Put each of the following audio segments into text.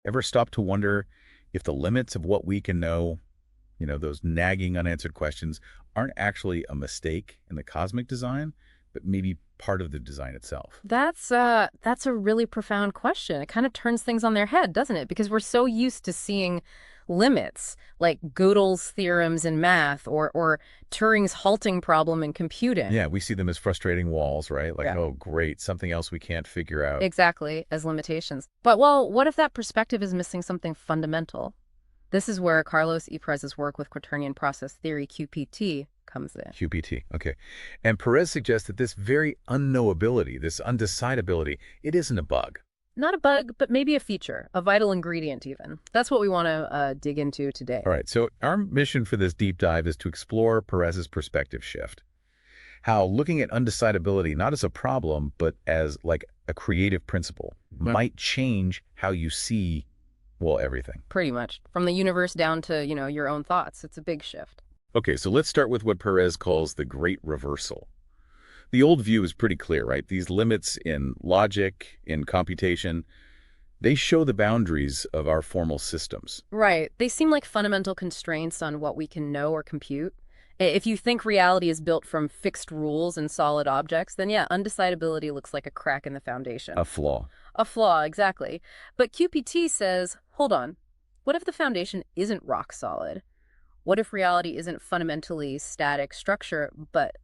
Ever stop to wonder if the limits of what we can know, those nagging unanswered questions, aren't actually a mistake in the cosmic design, but maybe part of the design itself? That's a really profound question. It kind of turns things on their head, doesn't it? Because we're so used to seeing limits, like Gödel's theorems in math or Turing's halting problem in computing. Yeah, we see them as frustrating walls, right? Like, Yeah. oh, great, something else we can't figure out. Exactly, as limitations. But well, what if that perspective is missing something fundamental? This is where Carlos E. Perez's work with quaternion process theory, QPT, comes in. QPT, okay. And Perez suggests that this very unknowability, this undecidability, it isn't a bug. Not a bug, but maybe a feature, a vital ingredient even. That's what we want to dig into today. All right, so our mission for this deep dive is to explore Perez's perspective shift. How looking at undecidability not as a problem, but as like a creative principle might change how you see, well, everything. Pretty much. From the universe down to, your own thoughts. It's a big shift. Okay, so let's start with what Perez calls the great reversal. The old view is pretty clear, right? These limits in logic, in computation, they show the boundaries of our formal systems. Right. They seem like fundamental constraints on what we can know or compute. If you think reality is built from fixed rules and solid objects, then yeah, undecidability looks like a crack in the foundation. A flaw. A flaw, exactly. But QPT says, hold on, what if the foundation isn't rock solid? What if reality isn't fundamentally static structure, but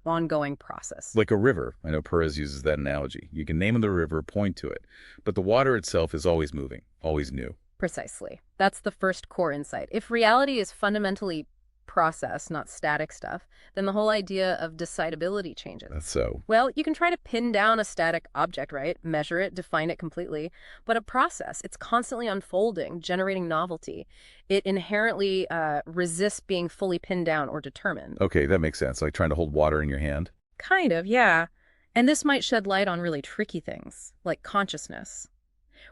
ongoing process? Like a river. I know Perez uses that analogy. You can name the river, point to it, but the water itself is always moving, always new. Precisely. That's the first core insight. If reality is fundamentally process, not static stuff, then the whole idea of decidability changes. That's so. Well, you can try to pin down a static object, right? Measure it, define it completely. But a process, it's constantly unfolding, generating novelty. It inherently resists being fully pinned down or determined. Okay, that makes sense. Like trying to hold water in your hand. Kind of, yeah. And this might shed light on really tricky things, like consciousness.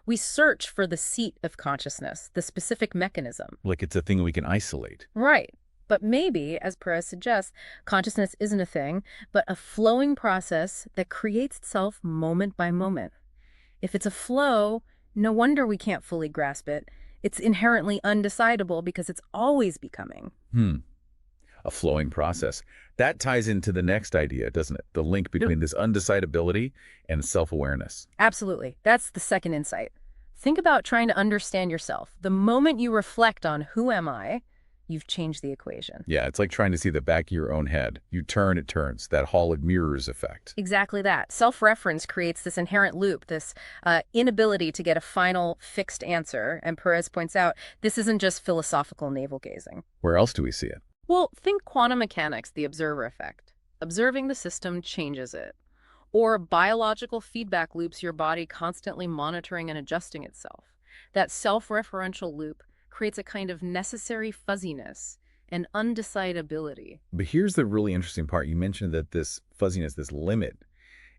We search for the seat of consciousness, the specific mechanism. Like it's a thing we can isolate. Right. But maybe, as Perez suggests, consciousness isn't a thing, but a flowing process that creates itself moment by moment. If it's a flow, no wonder we can't fully grasp it. It's inherently undecidable because it's always becoming. A flowing process. That ties into the next idea, doesn't it? The link between this undecidability and self-awareness. Absolutely. That's the second insight. Think about trying to understand yourself. The moment you reflect on who am I, you've changed the equation. Yeah, it's like trying to see the back of your own head. You turn, it turns. That Hall mirrors effect. Exactly that. Self-reference creates this inherent loop, this inability to get a final fixed answer. And Perez points out, this isn't just philosophical navel-gazing. Where else do we see it? Well, think quantum mechanics, the observer effect. Observing the system changes it. Or biological feedback loops, your body constantly monitoring and adjusting itself. That self-referential loop creates a kind of necessary fuzziness and undecidability. But here's the really interesting part. You mentioned that this fuzziness, this limit,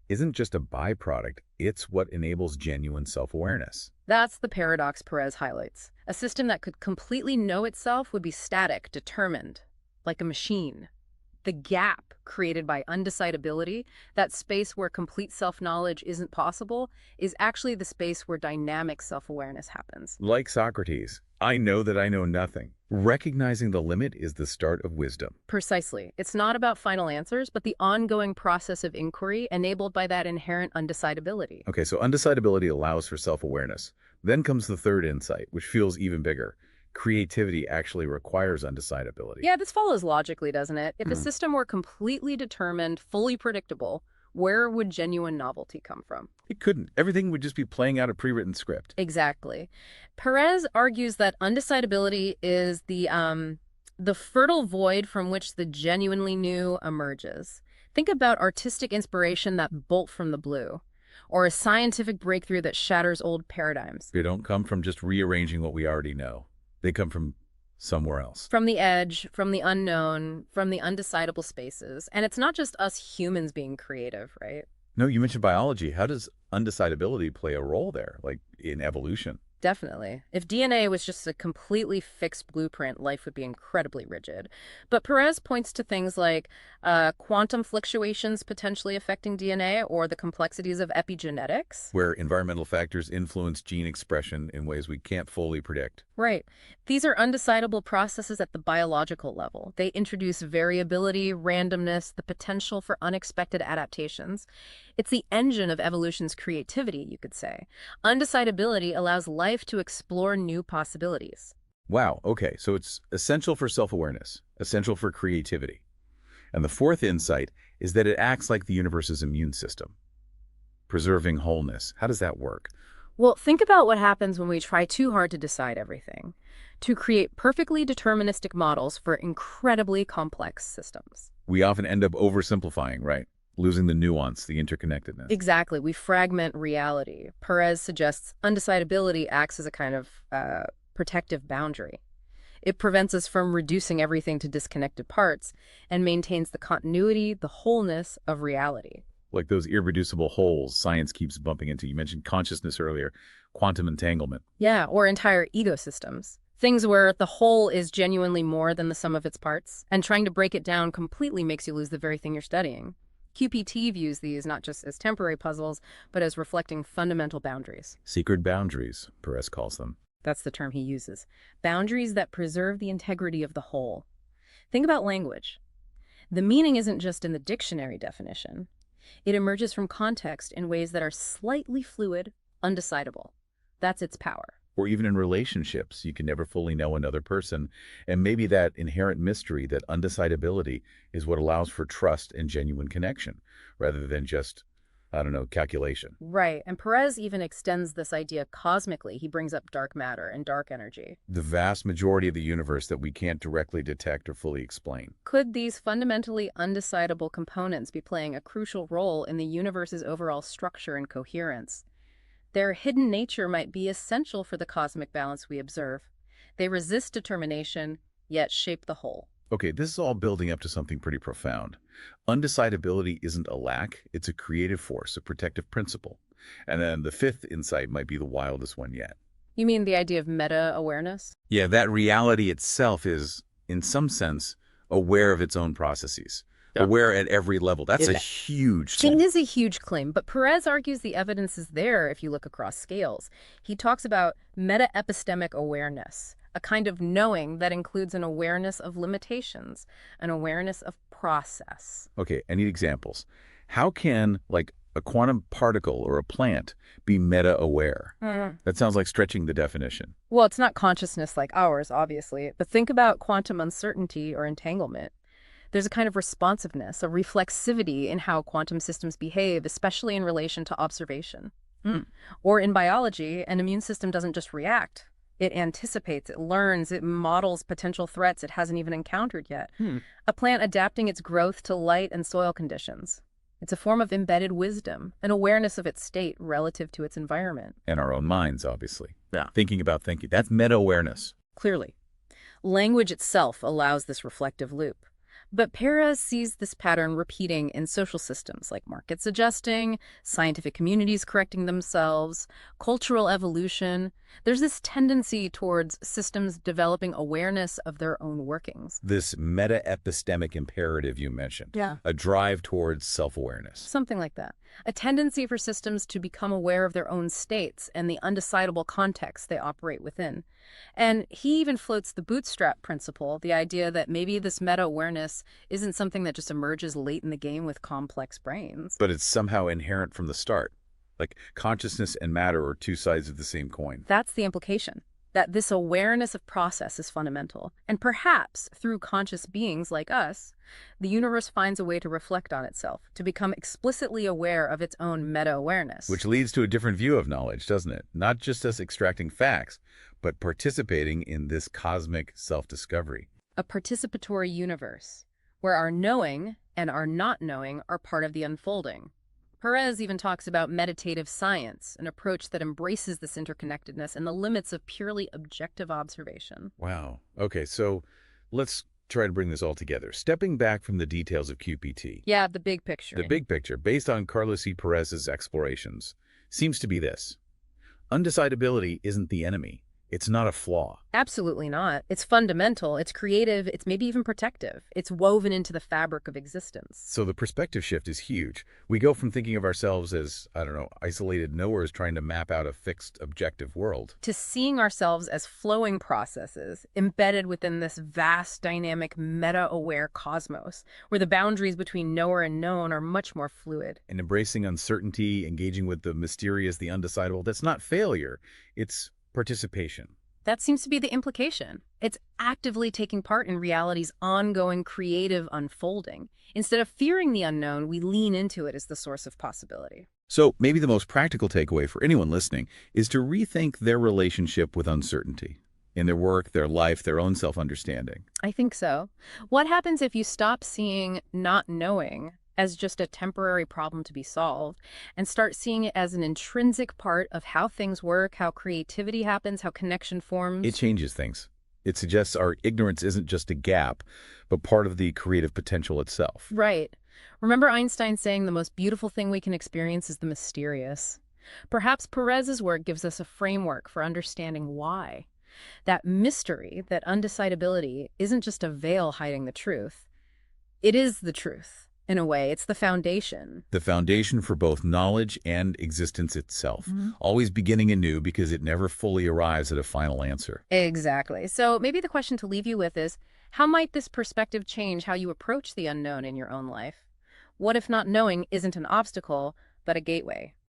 isn't just a byproduct. It's what enables genuine self-awareness. That's the paradox Perez highlights. A system that could completely know itself would be static, determined, like a machine. The gap created by undecidability, that space where complete self-knowledge isn't possible, is actually the space where dynamic self-awareness happens. Like Socrates, I know that I know nothing. Recognizing the limit is the start of wisdom. Precisely. It's not about final answers, but the ongoing process of inquiry enabled by that inherent undecidability. Okay, so undecidability allows for self-awareness. Then comes the third insight, which feels even bigger. Creativity actually requires undecidability. Yeah, this follows logically, doesn't it? If a system were completely determined, fully predictable, where would genuine novelty come from? It couldn't. Everything would just be playing out a pre-written script. Exactly. Perez argues that undecidability is the fertile void from which the genuinely new emerges. Think about artistic inspiration that bolt from the blue, or a scientific breakthrough that shatters old paradigms. They don't come from just rearranging what we already know. They come from somewhere else. From the edge, from the unknown, from the undecidable spaces. And it's not just us humans being creative, right? No, you mentioned biology. How does undecidability play a role there, like in evolution? Definitely. If DNA was just a completely fixed blueprint, life would be incredibly rigid. But Perez points to things like quantum fluctuations potentially affecting DNA or the complexities of epigenetics. Where environmental factors influence gene expression in ways we can't fully predict. Right. These are undecidable processes at the biological level. They introduce variability, randomness, the potential for unexpected adaptations. It's the engine of evolution's creativity, you could say. Undecidability allows life to explore new possibilities. Wow, okay, so it's essential for self-awareness, essential for creativity. And the fourth insight is that it acts like the universe's immune system, preserving wholeness. How does that work? Well, think about what happens when we try too hard to decide everything, to create perfectly deterministic models for incredibly complex systems. We often end up oversimplifying, right? Losing the nuance, the interconnectedness. Exactly. We fragment reality. Perez suggests undecidability acts as a kind of protective boundary. It prevents us from reducing everything to disconnected parts and maintains the continuity, the wholeness of reality. Like those irreducible holes science keeps bumping into. You mentioned consciousness earlier, quantum entanglement. Yeah, or entire ecosystems. Things where the whole is genuinely more than the sum of its parts, and trying to break it down completely makes you lose the very thing you're studying. QPT views these not just as temporary puzzles, but as reflecting fundamental boundaries. Secret boundaries, Perez calls them. That's the term he uses. Boundaries that preserve the integrity of the whole. Think about language. The meaning isn't just in the dictionary definition. It emerges from context in ways that are slightly fluid, undecidable. That's its power. Or even in relationships, you can never fully know another person. And maybe that inherent mystery, that undecidability, is what allows for trust and genuine connection, rather than just, I don't know, calculation. Right, and Perez even extends this idea cosmically. He brings up dark matter and dark energy. The vast majority of the universe that we can't directly detect or fully explain. Could these fundamentally undecidable components be playing a crucial role in the universe's overall structure and coherence? Their hidden nature might be essential for the cosmic balance we observe. They resist determination, yet shape the whole. Okay, this is all building up to something pretty profound. Undecidability isn't a lack, it's a creative force, a protective principle. And then the fifth insight might be the wildest one yet. You mean the idea of meta-awareness? Yeah, that reality itself is, in some sense, aware of its own processes. Yeah. Aware at every level. That's a Yeah. huge It thing. is a huge claim, but Perez argues the evidence is there if you look across scales. He talks about meta-epistemic awareness, a kind of knowing that includes an awareness of limitations, an awareness of process. Okay, I need examples. How can, like, a quantum particle or a plant be meta-aware? That sounds like stretching the definition. Well, it's not consciousness like ours, obviously, but think about quantum uncertainty or entanglement. There's a kind of responsiveness, a reflexivity in how quantum systems behave, especially in relation to observation. Or in biology, an immune system doesn't just react. It anticipates, it learns, it models potential threats it hasn't even encountered yet. A plant adapting its growth to light and soil conditions. It's a form of embedded wisdom, an awareness of its state relative to its environment. And our own minds, obviously. Yeah. Thinking about thinking. That's meta-awareness. Clearly. Language itself allows this reflective loop. But Perez sees this pattern repeating in social systems like markets adjusting, scientific communities correcting themselves, cultural evolution. There's this tendency towards systems developing awareness of their own workings. This meta-epistemic imperative you mentioned. Yeah. A drive towards self-awareness. Something like that. A tendency for systems to become aware of their own states and the undecidable context they operate within. And he even floats the bootstrap principle, the idea that maybe this meta-awareness isn't something that just emerges late in the game with complex brains. But it's somehow inherent from the start. Like consciousness and matter are two sides of the same coin. That's the implication, that this awareness of process is fundamental. And perhaps through conscious beings like us, the universe finds a way to reflect on itself, to become explicitly aware of its own meta-awareness. Which leads to a different view of knowledge, doesn't it? Not just us extracting facts, but participating in this cosmic self-discovery. A participatory universe, where our knowing and our not knowing are part of the unfolding. Perez even talks about meditative science, an approach that embraces this interconnectedness and the limits of purely objective observation. Wow. Okay, so let's try to bring this all together. Stepping back from the details of QPT. Yeah, the big picture. The big picture, based on Carlos E. Perez's explorations, seems to be this. Undecidability isn't the enemy. It's not a flaw. Absolutely not. It's fundamental, it's creative, it's maybe even protective. It's woven into the fabric of existence. So the perspective shift is huge. We go from thinking of ourselves as, I don't know, isolated knowers trying to map out a fixed, objective world. To seeing ourselves as flowing processes embedded within this vast, dynamic, meta-aware cosmos, where the boundaries between knower and known are much more fluid. And embracing uncertainty, engaging with the mysterious, the undecidable, that's not failure. It's participation. That seems to be the implication. It's actively taking part in reality's ongoing creative unfolding. Instead of fearing the unknown, we lean into it as the source of possibility. So maybe the most practical takeaway for anyone listening is to rethink their relationship with uncertainty in their work, their life, their own self-understanding. I think so. What happens if you stop seeing not knowing as just a temporary problem to be solved and start seeing it as an intrinsic part of how things work, how creativity happens, how connection forms? It changes things. It suggests our ignorance isn't just a gap, but part of the creative potential itself. Right. Remember Einstein saying the most beautiful thing we can experience is the mysterious? Perhaps Perez's work gives us a framework for understanding why. That mystery, that undecidability, isn't just a veil hiding the truth. It is the truth. In a way, it's the foundation. The foundation for both knowledge and existence itself, always beginning anew because it never fully arrives at a final answer. Exactly. So maybe the question to leave you with is, how might this perspective change how you approach the unknown in your own life? What if not knowing isn't an obstacle, but a gateway?